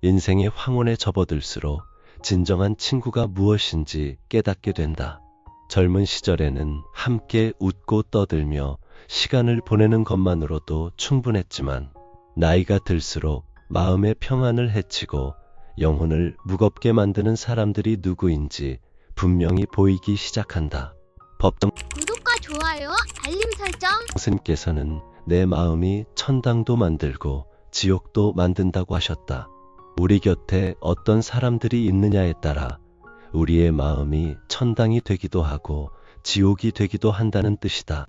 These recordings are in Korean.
인생의 황혼에 접어들수록 진정한 친구가 무엇인지 깨닫게 된다. 젊은 시절에는 함께 웃고 떠들며 시간을 보내는 것만으로도 충분했지만 나이가 들수록 마음의 평안을 해치고 영혼을 무겁게 만드는 사람들이 누구인지 분명히 보이기 시작한다. 법정 구독과 좋아요, 알림 설정. 스님께서는 내 마음이 천당도 만들고 지옥도 만든다고 하셨다. 우리 곁에 어떤 사람들이 있느냐에 따라 우리의 마음이 천당이 되기도 하고 지옥이 되기도 한다는 뜻이다.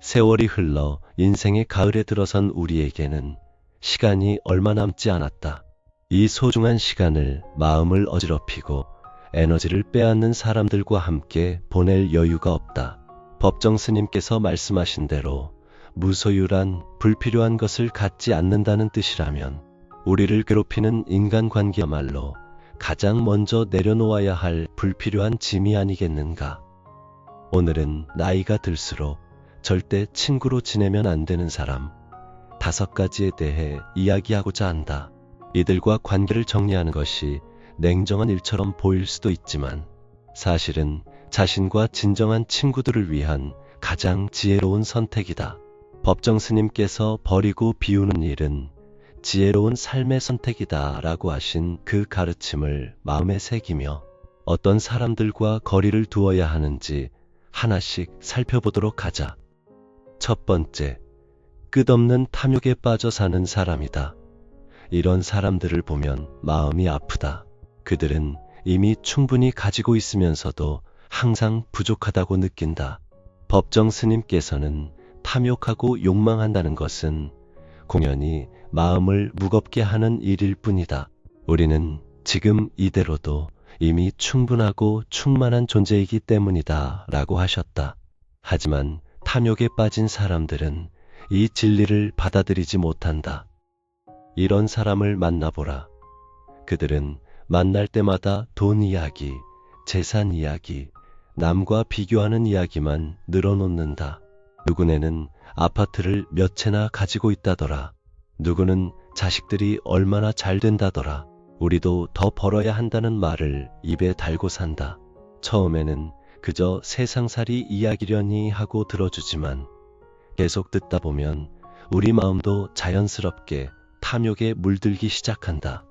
세월이 흘러 인생의 가을에 들어선 우리에게는 시간이 얼마 남지 않았다. 이 소중한 시간을 마음을 어지럽히고 에너지를 빼앗는 사람들과 함께 보낼 여유가 없다. 법정 스님께서 말씀하신 대로 무소유란 불필요한 것을 갖지 않는다는 뜻이라면 우리를 괴롭히는 인간관계야말로 가장 먼저 내려놓아야 할 불필요한 짐이 아니겠는가. 오늘은 나이가 들수록 절대 친구로 지내면 안 되는 사람 5가지에 대해 이야기하고자 한다. 이들과 관계를 정리하는 것이 냉정한 일처럼 보일 수도 있지만 사실은 자신과 진정한 친구들을 위한 가장 지혜로운 선택이다. 법정 스님께서 버리고 비우는 일은 지혜로운 삶의 선택이다 라고 하신 그 가르침을 마음에 새기며 어떤 사람들과 거리를 두어야 하는지 하나씩 살펴보도록 하자. 첫 번째, 끝없는 탐욕에 빠져 사는 사람이다. 이런 사람들을 보면 마음이 아프다. 그들은 이미 충분히 가지고 있으면서도 항상 부족하다고 느낀다. 법정 스님께서는 탐욕하고 욕망한다는 것은 공연히 마음을 무겁게 하는 일일 뿐이다. 우리는 지금 이대로도 이미 충분하고 충만한 존재이기 때문이다 라고 하셨다. 하지만 탐욕에 빠진 사람들은 이 진리를 받아들이지 못한다. 이런 사람을 만나보라. 그들은 만날 때마다 돈 이야기, 재산 이야기, 남과 비교하는 이야기만 늘어놓는다. 누구네는 아파트를 몇 채나 가지고 있다더라. 누구는 자식들이 얼마나 잘 된다더라. 우리도 더 벌어야 한다는 말을 입에 달고 산다. 처음에는 그저 세상살이 이야기려니 하고 들어주지만 계속 듣다 보면 우리 마음도 자연스럽게 탐욕에 물들기 시작한다.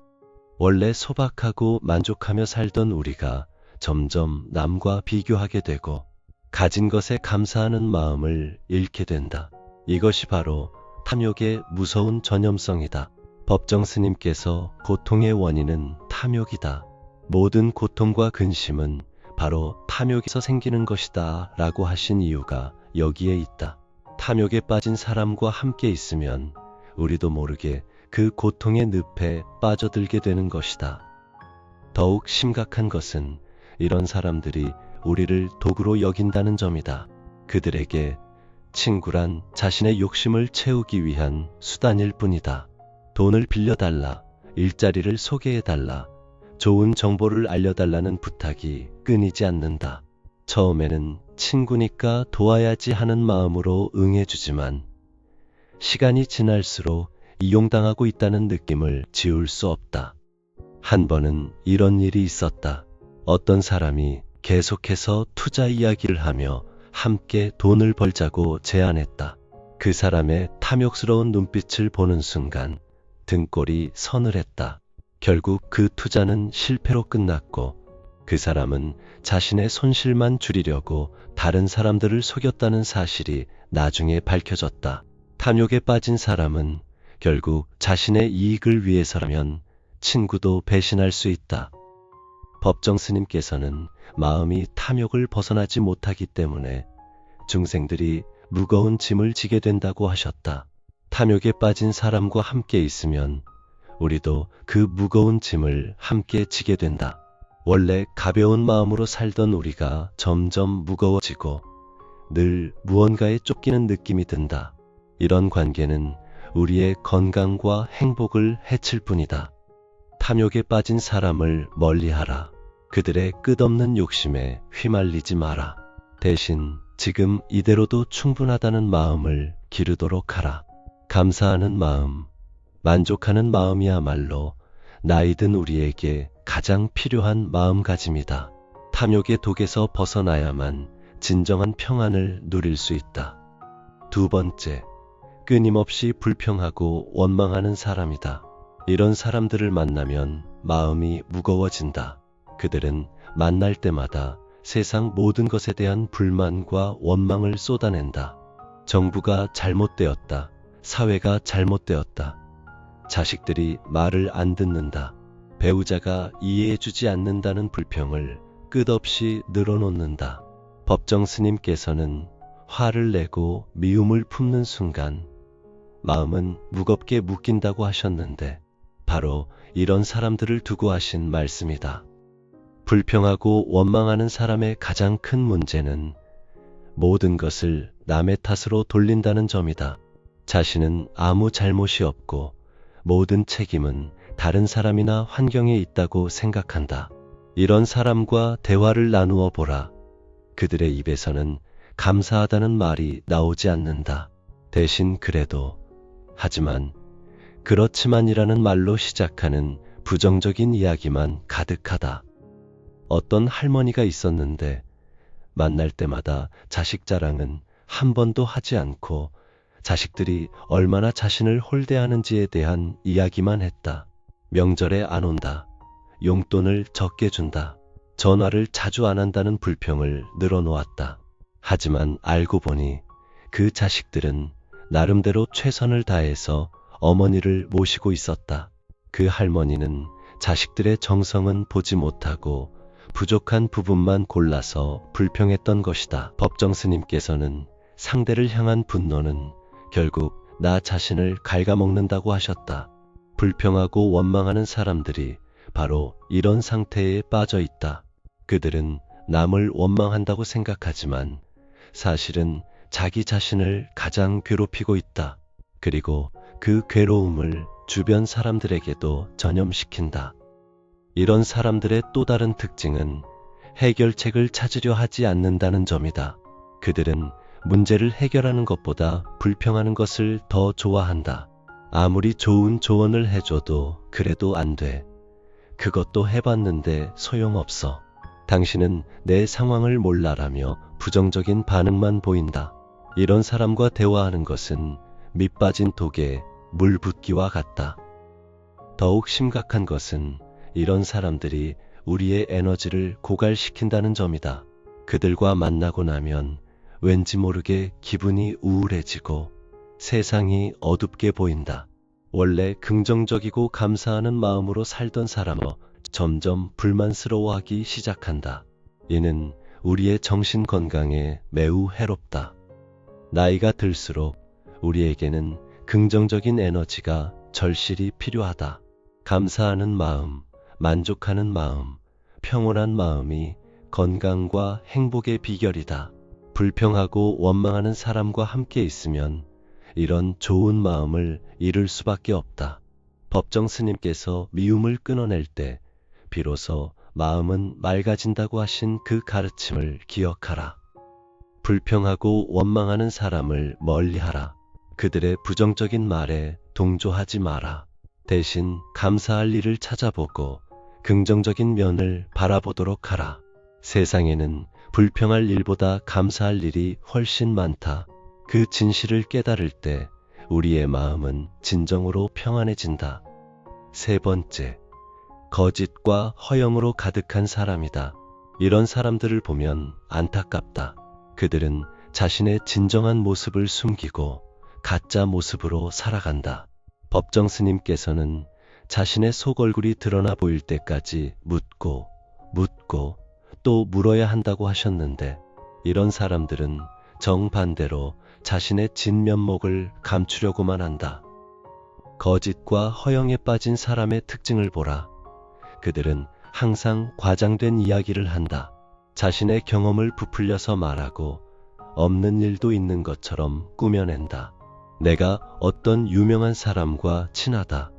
원래 소박하고 만족하며 살던 우리가 점점 남과 비교하게 되고 가진 것에 감사하는 마음을 잃게 된다. 이것이 바로 탐욕의 무서운 전염성이다. 법정 스님께서 고통의 원인은 탐욕이다. 모든 고통과 근심은 바로 탐욕에서 생기는 것이다 라고 하신 이유가 여기에 있다. 탐욕에 빠진 사람과 함께 있으면 우리도 모르게 그 고통의 늪에 빠져들게 되는 것이다. 더욱 심각한 것은 이런 사람들이 우리를 도구로 여긴다는 점이다. 그들에게 친구란 자신의 욕심을 채우기 위한 수단일 뿐이다. 돈을 빌려달라, 일자리를 소개해달라, 좋은 정보를 알려달라는 부탁이 끊이지 않는다. 처음에는 친구니까 도와야지 하는 마음으로 응해주지만 시간이 지날수록 이용당하고 있다는 느낌을 지울 수 없다. 한 번은 이런 일이 있었다. 어떤 사람이 계속해서 투자 이야기를 하며 함께 돈을 벌자고 제안했다. 그 사람의 탐욕스러운 눈빛을 보는 순간 등골이 서늘했다. 결국 그 투자는 실패로 끝났고 그 사람은 자신의 손실만 줄이려고 다른 사람들을 속였다는 사실이 나중에 밝혀졌다. 탐욕에 빠진 사람은 결국 자신의 이익을 위해서라면 친구도 배신할 수 있다. 법정 스님께서는 마음이 탐욕을 벗어나지 못하기 때문에 중생들이 무거운 짐을 지게 된다고 하셨다. 탐욕에 빠진 사람과 함께 있으면 우리도 그 무거운 짐을 함께 지게 된다. 원래 가벼운 마음으로 살던 우리가 점점 무거워지고 늘 무언가에 쫓기는 느낌이 든다. 이런 관계는 우리의 건강과 행복을 해칠 뿐이다. 탐욕에 빠진 사람을 멀리하라. 그들의 끝없는 욕심에 휘말리지 마라. 대신 지금 이대로도 충분하다는 마음을 기르도록 하라. 감사하는 마음, 만족하는 마음이야말로 나이든 우리에게 가장 필요한 마음가짐이다. 탐욕의 독에서 벗어나야만 진정한 평안을 누릴 수 있다. 두 번째, 끊임없이 불평하고 원망하는 사람이다. 이런 사람들을 만나면 마음이 무거워진다. 그들은 만날 때마다 세상 모든 것에 대한 불만과 원망을 쏟아낸다. 정부가 잘못되었다. 사회가 잘못되었다. 자식들이 말을 안 듣는다. 배우자가 이해해주지 않는다는 불평을 끝없이 늘어놓는다. 법정 스님께서는 화를 내고 미움을 품는 순간 마음은 무겁게 묶인다고 하셨는데 바로 이런 사람들을 두고 하신 말씀이다. 불평하고 원망하는 사람의 가장 큰 문제는 모든 것을 남의 탓으로 돌린다는 점이다. 자신은 아무 잘못이 없고 모든 책임은 다른 사람이나 환경에 있다고 생각한다. 이런 사람과 대화를 나누어 보라. 그들의 입에서는 감사하다는 말이 나오지 않는다. 대신 그래도, 하지만, 그렇지만이라는 말로 시작하는 부정적인 이야기만 가득하다. 어떤 할머니가 있었는데 만날 때마다 자식 자랑은 한 번도 하지 않고 자식들이 얼마나 자신을 홀대하는지에 대한 이야기만 했다. 명절에 안 온다. 용돈을 적게 준다. 전화를 자주 안 한다는 불평을 늘어놓았다. 하지만 알고 보니 그 자식들은 나름대로 최선을 다해서 어머니를 모시고 있었다. 그 할머니는 자식들의 정성은 보지 못하고 부족한 부분만 골라서 불평했던 것이다. 법정 스님께서는 상대를 향한 분노는 결국 나 자신을 갉아먹는다고 하셨다. 불평하고 원망하는 사람들이 바로 이런 상태에 빠져 있다. 그들은 남을 원망한다고 생각하지만 사실은 자기 자신을 가장 괴롭히고 있다. 그리고 그 괴로움을 주변 사람들에게도 전염시킨다. 이런 사람들의 또 다른 특징은 해결책을 찾으려 하지 않는다는 점이다. 그들은 문제를 해결하는 것보다 불평하는 것을 더 좋아한다. 아무리 좋은 조언을 해줘도 그래도 안 돼. 그것도 해봤는데 소용없어. 당신은 내 상황을 몰라라며 부정적인 반응만 보인다. 이런 사람과 대화하는 것은 밑 빠진 독에 물 붓기와 같다. 더욱 심각한 것은 이런 사람들이 우리의 에너지를 고갈시킨다는 점이다. 그들과 만나고 나면 왠지 모르게 기분이 우울해지고 세상이 어둡게 보인다. 원래 긍정적이고 감사하는 마음으로 살던 사람은 점점 불만스러워하기 시작한다. 이는 우리의 정신 건강에 매우 해롭다. 나이가 들수록 우리에게는 긍정적인 에너지가 절실히 필요하다. 감사하는 마음, 만족하는 마음, 평온한 마음이 건강과 행복의 비결이다. 불평하고 원망하는 사람과 함께 있으면 이런 좋은 마음을 잃을 수밖에 없다. 법정 스님께서 미움을 끊어낼 때 비로소 마음은 맑아진다고 하신 그 가르침을 기억하라. 불평하고 원망하는 사람을 멀리하라. 그들의 부정적인 말에 동조하지 마라. 대신 감사할 일을 찾아보고 긍정적인 면을 바라보도록 하라. 세상에는 불평할 일보다 감사할 일이 훨씬 많다. 그 진실을 깨달을 때 우리의 마음은 진정으로 평안해진다. 세 번째, 거짓과 허영으로 가득한 사람이다. 이런 사람들을 보면 안타깝다. 그들은 자신의 진정한 모습을 숨기고 가짜 모습으로 살아간다. 법정 스님께서는 자신의 속얼굴이 드러나 보일 때까지 묻고 또 물어야 한다고 하셨는데 이런 사람들은 정반대로 자신의 진면목을 감추려고만 한다. 거짓과 허영에 빠진 사람의 특징을 보라. 그들은 항상 과장된 이야기를 한다. 자신의 경험을 부풀려서 말하고 없는 일도 있는 것처럼 꾸며낸다. 내가 어떤 유명한 사람과 친하다.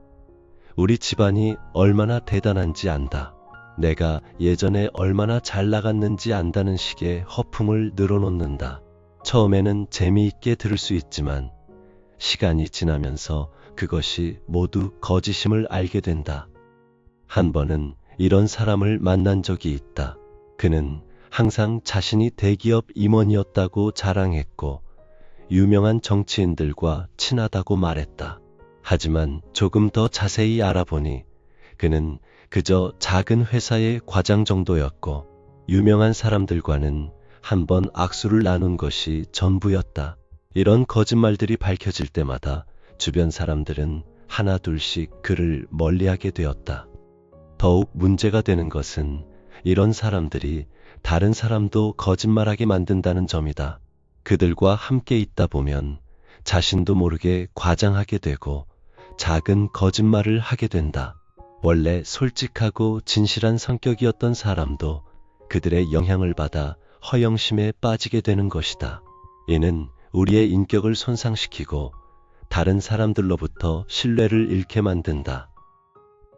우리 집안이 얼마나 대단한지 안다. 내가 예전에 얼마나 잘 나갔는지 안다는 식의 허풍을 늘어놓는다. 처음에는 재미있게 들을 수 있지만 시간이 지나면서 그것이 모두 거짓임을 알게 된다. 한 번은 이런 사람을 만난 적이 있다. 그는 항상 자신이 대기업 임원이었다고 자랑했고 유명한 정치인들과 친하다고 말했다. 하지만 조금 더 자세히 알아보니 그는 그저 작은 회사의 과장 정도였고 유명한 사람들과는 한 번 악수를 나눈 것이 전부였다. 이런 거짓말들이 밝혀질 때마다 주변 사람들은 하나 둘씩 그를 멀리하게 되었다. 더욱 문제가 되는 것은 이런 사람들이 다른 사람도 거짓말하게 만든다는 점이다. 그들과 함께 있다 보면 자신도 모르게 과장하게 되고 작은 거짓말을 하게 된다. 원래 솔직하고 진실한 성격이었던 사람도 그들의 영향을 받아 허영심에 빠지게 되는 것이다. 이는 우리의 인격을 손상시키고 다른 사람들로부터 신뢰를 잃게 만든다.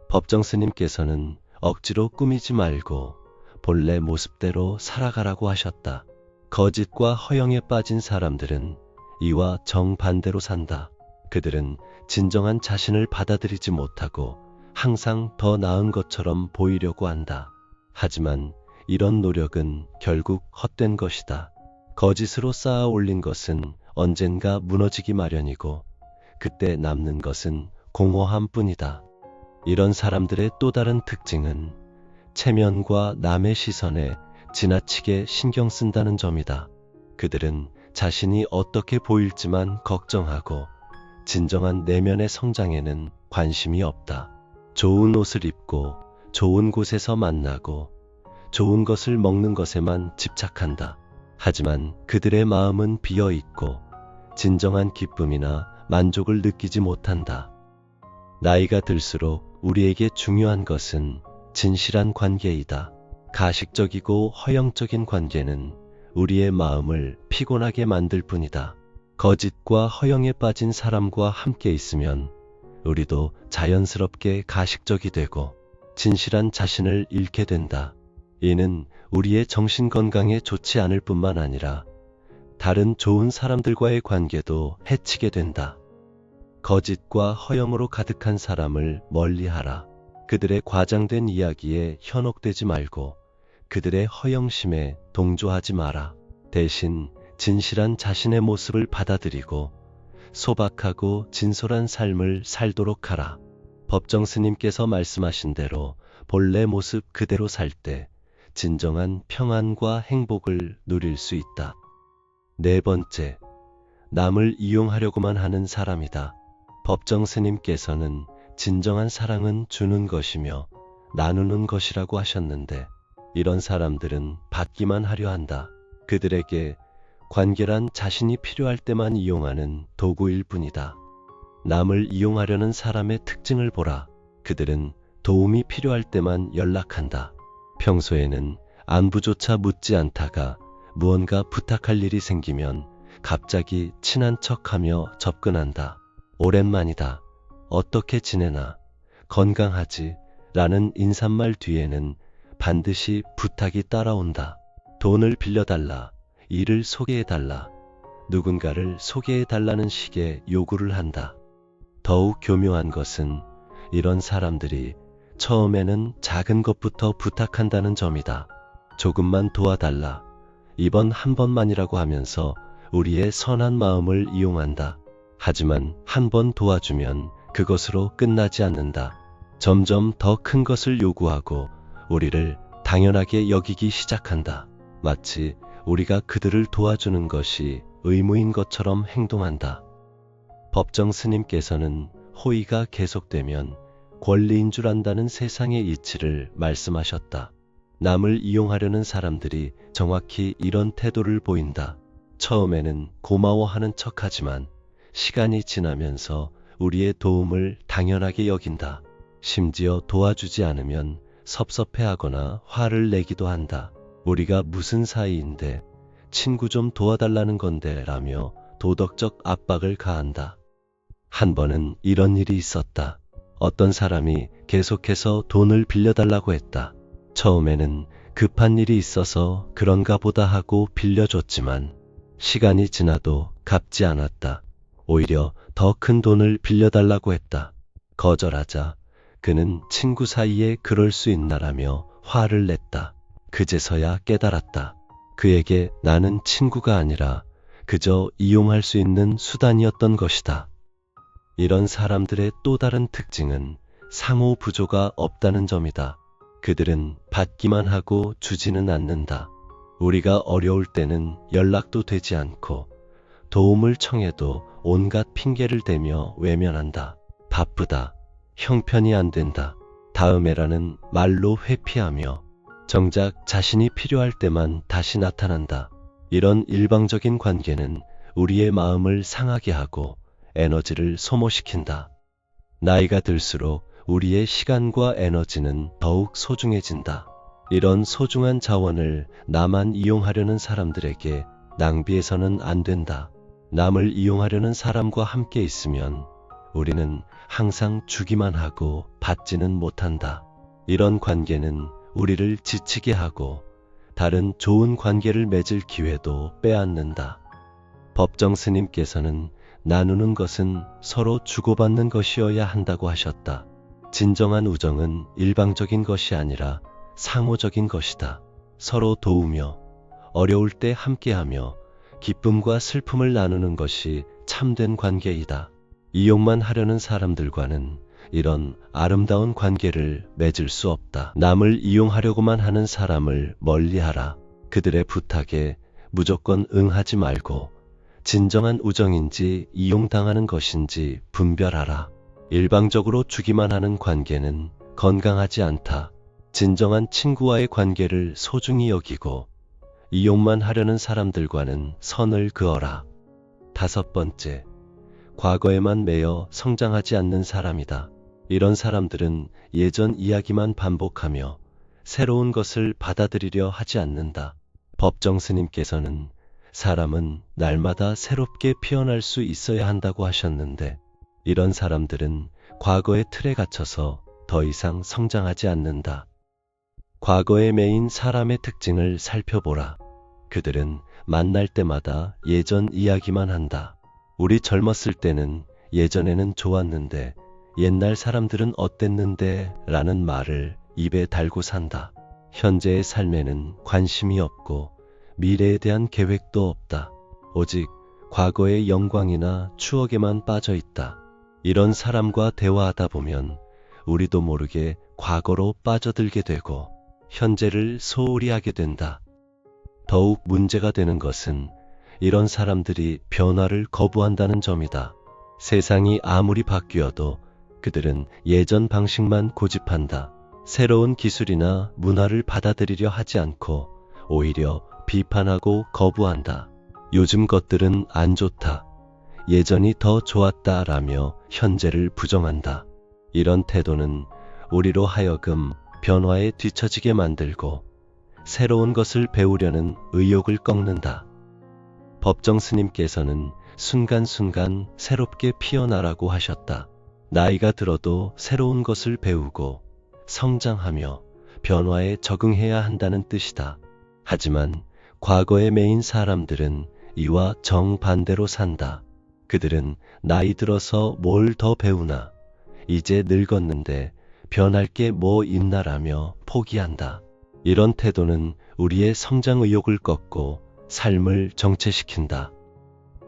법정 스님께서는 억지로 꾸미지 말고 본래 모습대로 살아가라고 하셨다. 거짓과 허영에 빠진 사람들은 이와 정반대로 산다. 그들은 진정한 자신을 받아들이지 못하고 항상 더 나은 것처럼 보이려고 한다. 하지만 이런 노력은 결국 헛된 것이다. 거짓으로 쌓아 올린 것은 언젠가 무너지기 마련이고 그때 남는 것은 공허함 뿐이다. 이런 사람들의 또 다른 특징은 체면과 남의 시선에 지나치게 신경 쓴다는 점이다. 그들은 자신이 어떻게 보일지만 걱정하고 진정한 내면의 성장에는 관심이 없다. 좋은 옷을 입고 좋은 곳에서 만나고 좋은 것을 먹는 것에만 집착한다. 하지만 그들의 마음은 비어 있고 진정한 기쁨이나 만족을 느끼지 못한다. 나이가 들수록 우리에게 중요한 것은 진실한 관계이다. 가식적이고 허영적인 관계는 우리의 마음을 피곤하게 만들 뿐이다. 거짓과 허영에 빠진 사람과 함께 있으면 우리도 자연스럽게 가식적이 되고 진실한 자신을 잃게 된다. 이는 우리의 정신 건강에 좋지 않을 뿐만 아니라 다른 좋은 사람들과의 관계도 해치게 된다. 거짓과 허영으로 가득한 사람을 멀리하라. 그들의 과장된 이야기에 현혹되지 말고 그들의 허영심에 동조하지 마라. 대신 진실한 자신의 모습을 받아들이고 소박하고 진솔한 삶을 살도록 하라. 법정 스님께서 말씀하신 대로 본래 모습 그대로 살 때 진정한 평안과 행복을 누릴 수 있다. 네 번째, 남을 이용하려고만 하는 사람이다. 법정 스님께서는 진정한 사랑은 주는 것이며 나누는 것이라고 하셨는데 이런 사람들은 받기만 하려 한다. 그들에게 관계란 자신이 필요할 때만 이용하는 도구일 뿐이다. 남을 이용하려는 사람의 특징을 보라. 그들은 도움이 필요할 때만 연락한다. 평소에는 안부조차 묻지 않다가 무언가 부탁할 일이 생기면 갑자기 친한 척하며 접근한다. 오랜만이다. 어떻게 지내나? 건강하지? 라는 인사말 뒤에는 반드시 부탁이 따라온다. 돈을 빌려달라. 일을 소개해달라. 누군가를 소개해달라는 식의 요구를 한다. 더욱 교묘한 것은 이런 사람들이 처음에는 작은 것부터 부탁한다는 점이다. 조금만 도와달라. 이번 한 번만이라고 하면서 우리의 선한 마음을 이용한다. 하지만 한 번 도와주면 그것으로 끝나지 않는다. 점점 더 큰 것을 요구하고 우리를 당연하게 여기기 시작한다. 마치 우리가 그들을 도와주는 것이 의무인 것처럼 행동한다. 법정 스님께서는 호의가 계속되면 권리인 줄 안다는 세상의 이치를 말씀하셨다. 남을 이용하려는 사람들이 정확히 이런 태도를 보인다. 처음에는 고마워하는 척하지만 시간이 지나면서 우리의 도움을 당연하게 여긴다. 심지어 도와주지 않으면 섭섭해하거나 화를 내기도 한다. 우리가 무슨 사이인데 친구 좀 도와달라는 건데 라며 도덕적 압박을 가한다. 한 번은 이런 일이 있었다. 어떤 사람이 계속해서 돈을 빌려달라고 했다. 처음에는 급한 일이 있어서 그런가 보다 하고 빌려줬지만 시간이 지나도 갚지 않았다. 오히려 더 큰 돈을 빌려달라고 했다. 거절하자 그는 친구 사이에 그럴 수 있나라며 화를 냈다. 그제서야 깨달았다. 그에게 나는 친구가 아니라 그저 이용할 수 있는 수단이었던 것이다. 이런 사람들의 또 다른 특징은 상호 부조가 없다는 점이다. 그들은 받기만 하고 주지는 않는다. 우리가 어려울 때는 연락도 되지 않고 도움을 청해도 온갖 핑계를 대며 외면한다. 바쁘다. 형편이 안 된다. 다음에라는 말로 회피하며 정작 자신이 필요할 때만 다시 나타난다. 이런 일방적인 관계는 우리의 마음을 상하게 하고 에너지를 소모시킨다. 나이가 들수록 우리의 시간과 에너지는 더욱 소중해진다. 이런 소중한 자원을 나만 이용하려는 사람들에게 낭비해서는 안 된다. 남을 이용하려는 사람과 함께 있으면 우리는 항상 주기만 하고 받지는 못한다. 이런 관계는 우리를 지치게 하고 다른 좋은 관계를 맺을 기회도 빼앗는다. 법정 스님께서는 나누는 것은 서로 주고받는 것이어야 한다고 하셨다. 진정한 우정은 일방적인 것이 아니라 상호적인 것이다. 서로 도우며 어려울 때 함께하며 기쁨과 슬픔을 나누는 것이 참된 관계이다. 이용만 하려는 사람들과는 이런 아름다운 관계를 맺을 수 없다. 남을 이용하려고만 하는 사람을 멀리하라. 그들의 부탁에 무조건 응하지 말고 진정한 우정인지 이용당하는 것인지 분별하라. 일방적으로 주기만 하는 관계는 건강하지 않다. 진정한 친구와의 관계를 소중히 여기고 이용만 하려는 사람들과는 선을 그어라. 5번째, 과거에만 매여 성장하지 않는 사람이다. 이런 사람들은 예전 이야기만 반복하며 새로운 것을 받아들이려 하지 않는다. 법정 스님께서는 사람은 날마다 새롭게 피어날 수 있어야 한다고 하셨는데 이런 사람들은 과거의 틀에 갇혀서 더 이상 성장하지 않는다. 과거에 매인 사람의 특징을 살펴보라. 그들은 만날 때마다 예전 이야기만 한다. 우리 젊었을 때는 예전에는 좋았는데 옛날 사람들은 어땠는데 라는 말을 입에 달고 산다. 현재의 삶에는 관심이 없고 미래에 대한 계획도 없다. 오직 과거의 영광이나 추억에만 빠져 있다. 이런 사람과 대화하다 보면 우리도 모르게 과거로 빠져들게 되고 현재를 소홀히 하게 된다. 더욱 문제가 되는 것은 이런 사람들이 변화를 거부한다는 점이다. 세상이 아무리 바뀌어도 그들은 예전 방식만 고집한다. 새로운 기술이나 문화를 받아들이려 하지 않고 오히려 비판하고 거부한다. 요즘 것들은 안 좋다. 예전이 더 좋았다라며 현재를 부정한다. 이런 태도는 우리로 하여금 변화에 뒤처지게 만들고 새로운 것을 배우려는 의욕을 꺾는다. 법정 스님께서는 순간순간 새롭게 피어나라고 하셨다. 나이가 들어도 새로운 것을 배우고 성장하며 변화에 적응해야 한다는 뜻이다. 하지만 과거에 매인 사람들은 이와 정반대로 산다. 그들은 나이 들어서 뭘 더 배우나, 이제 늙었는데 변할 게 뭐 있나라며 포기한다. 이런 태도는 우리의 성장 의욕을 꺾고 삶을 정체시킨다.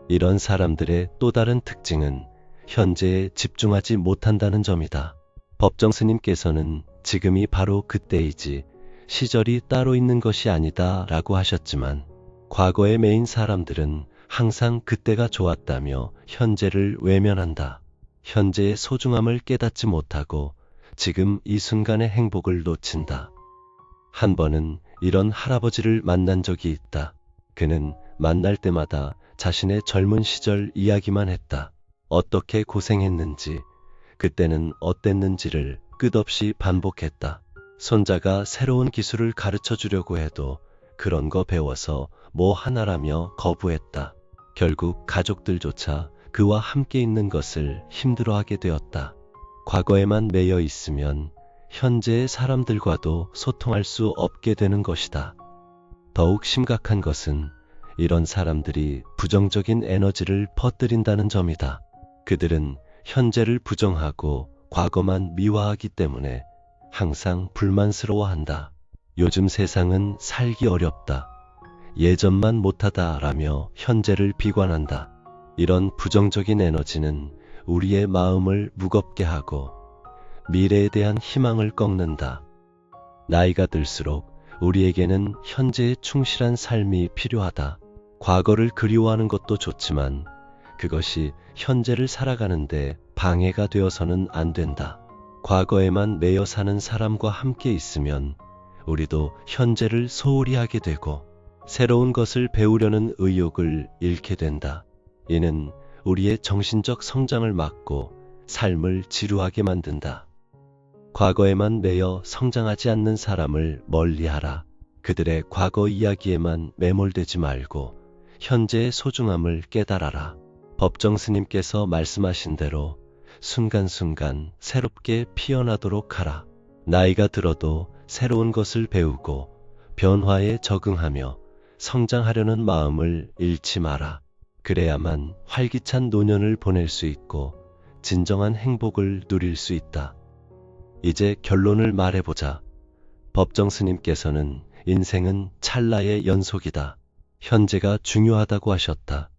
이런 사람들의 또 다른 특징은 현재에 집중하지 못한다는 점이다. 법정 스님께서는 지금이 바로 그때이지 시절이 따로 있는 것이 아니다 라고 하셨지만 과거에 매인 사람들은 항상 그때가 좋았다며 현재를 외면한다. 현재의 소중함을 깨닫지 못하고 지금 이 순간의 행복을 놓친다. 한 번은 이런 할아버지를 만난 적이 있다. 그는 만날 때마다 자신의 젊은 시절 이야기만 했다. 어떻게 고생했는지, 그때는 어땠는지를 끝없이 반복했다. 손자가 새로운 기술을 가르쳐 주려고 해도 그런 거 배워서 뭐 하나라며 거부했다. 결국 가족들조차 그와 함께 있는 것을 힘들어하게 되었다. 과거에만 매여 있으면 현재의 사람들과도 소통할 수 없게 되는 것이다. 더욱 심각한 것은 이런 사람들이 부정적인 에너지를 퍼뜨린다는 점이다. 그들은 현재를 부정하고 과거만 미화하기 때문에 항상 불만스러워한다. 요즘 세상은 살기 어렵다. 예전만 못하다라며 현재를 비관한다. 이런 부정적인 에너지는 우리의 마음을 무겁게 하고 미래에 대한 희망을 꺾는다. 나이가 들수록 우리에게는 현재에 충실한 삶이 필요하다. 과거를 그리워하는 것도 좋지만 그것이 현재를 살아가는데 방해가 되어서는 안 된다. 과거에만 매여 사는 사람과 함께 있으면 우리도 현재를 소홀히 하게 되고 새로운 것을 배우려는 의욕을 잃게 된다. 이는 우리의 정신적 성장을 막고 삶을 지루하게 만든다. 과거에만 매여 성장하지 않는 사람을 멀리하라. 그들의 과거 이야기에만 매몰되지 말고 현재의 소중함을 깨달아라. 법정 스님께서 말씀하신 대로 순간순간 새롭게 피어나도록 하라. 나이가 들어도 새로운 것을 배우고 변화에 적응하며 성장하려는 마음을 잃지 마라. 그래야만 활기찬 노년을 보낼 수 있고 진정한 행복을 누릴 수 있다. 이제 결론을 말해보자. 법정 스님께서는 인생은 찰나의 연속이다. 현재가 중요하다고 하셨다.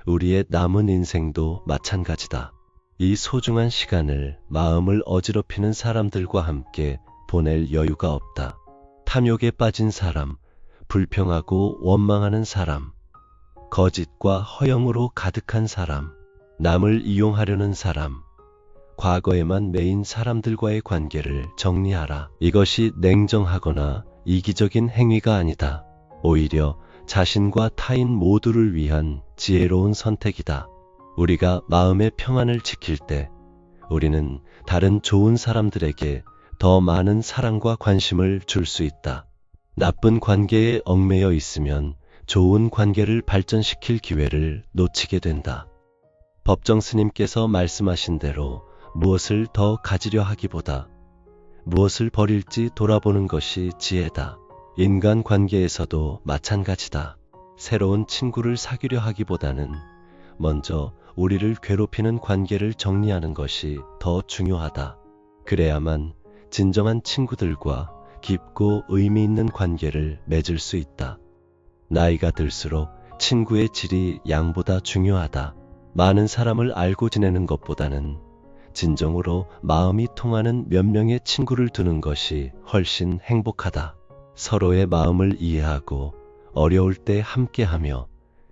우리의 남은 인생도 마찬가지다. 이 소중한 시간을 마음을 어지럽히는 사람들과 함께 보낼 여유가 없다. 탐욕에 빠진 사람, 불평하고 원망하는 사람, 거짓과 허영으로 가득한 사람, 남을 이용하려는 사람, 과거에만 매인 사람들과의 관계를 정리하라. 이것이 냉정하거나 이기적인 행위가 아니다. 오히려 자신과 타인 모두를 위한 지혜로운 선택이다. 우리가 마음의 평안을 지킬 때 우리는 다른 좋은 사람들에게 더 많은 사랑과 관심을 줄 수 있다. 나쁜 관계에 얽매여 있으면 좋은 관계를 발전시킬 기회를 놓치게 된다. 법정 스님께서 말씀하신 대로 무엇을 더 가지려 하기보다 무엇을 버릴지 돌아보는 것이 지혜다. 인간 관계에서도 마찬가지다. 새로운 친구를 사귀려 하기보다는 먼저 우리를 괴롭히는 관계를 정리하는 것이 더 중요하다. 그래야만 진정한 친구들과 깊고 의미 있는 관계를 맺을 수 있다. 나이가 들수록 친구의 질이 양보다 중요하다. 많은 사람을 알고 지내는 것보다는 진정으로 마음이 통하는 몇 명의 친구를 두는 것이 훨씬 행복하다. 서로의 마음을 이해하고 어려울 때 함께하며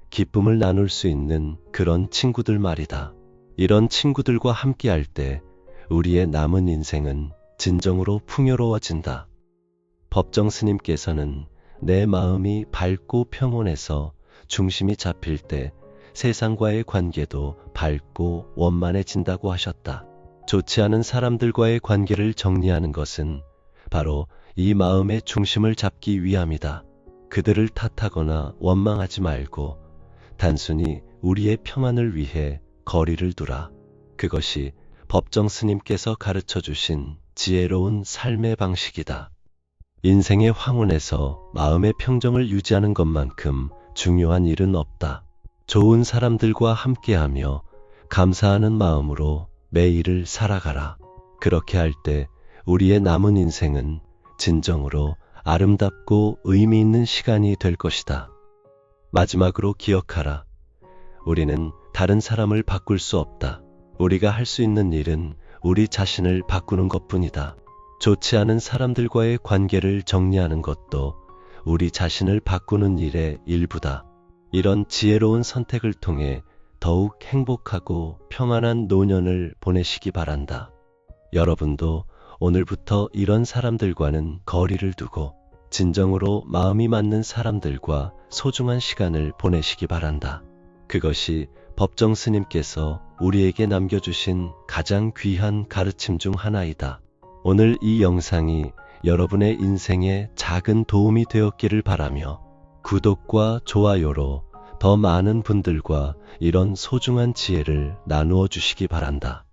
기쁨을 나눌 수 있는 그런 친구들 말이다. 이런 친구들과 함께할 때 우리의 남은 인생은 진정으로 풍요로워진다. 법정 스님께서는 내 마음이 밝고 평온해서 중심이 잡힐 때 세상과의 관계도 밝고 원만해진다고 하셨다. 좋지 않은 사람들과의 관계를 정리하는 것은 바로 이 마음의 중심을 잡기 위함이다. 그들을 탓하거나 원망하지 말고 단순히 우리의 평안을 위해 거리를 두라. 그것이 법정 스님께서 가르쳐 주신 지혜로운 삶의 방식이다. 인생의 황혼에서 마음의 평정을 유지하는 것만큼 중요한 일은 없다. 좋은 사람들과 함께하며 감사하는 마음으로 매일을 살아가라. 그렇게 할 때 우리의 남은 인생은 진정으로 아름답고 의미 있는 시간이 될 것이다. 마지막으로 기억하라. 우리는 다른 사람을 바꿀 수 없다. 우리가 할 수 있는 일은 우리 자신을 바꾸는 것뿐이다. 좋지 않은 사람들과의 관계를 정리하는 것도 우리 자신을 바꾸는 일의 일부다. 이런 지혜로운 선택을 통해 더욱 행복하고 평안한 노년을 보내시기 바란다. 여러분도 오늘부터 이런 사람들과는 거리를 두고 진정으로 마음이 맞는 사람들과 소중한 시간을 보내시기 바란다. 그것이 법정 스님께서 우리에게 남겨주신 가장 귀한 가르침 중 하나이다. 오늘 이 영상이 여러분의 인생에 작은 도움이 되었기를 바라며 구독과 좋아요로 더 많은 분들과 이런 소중한 지혜를 나누어 주시기 바란다.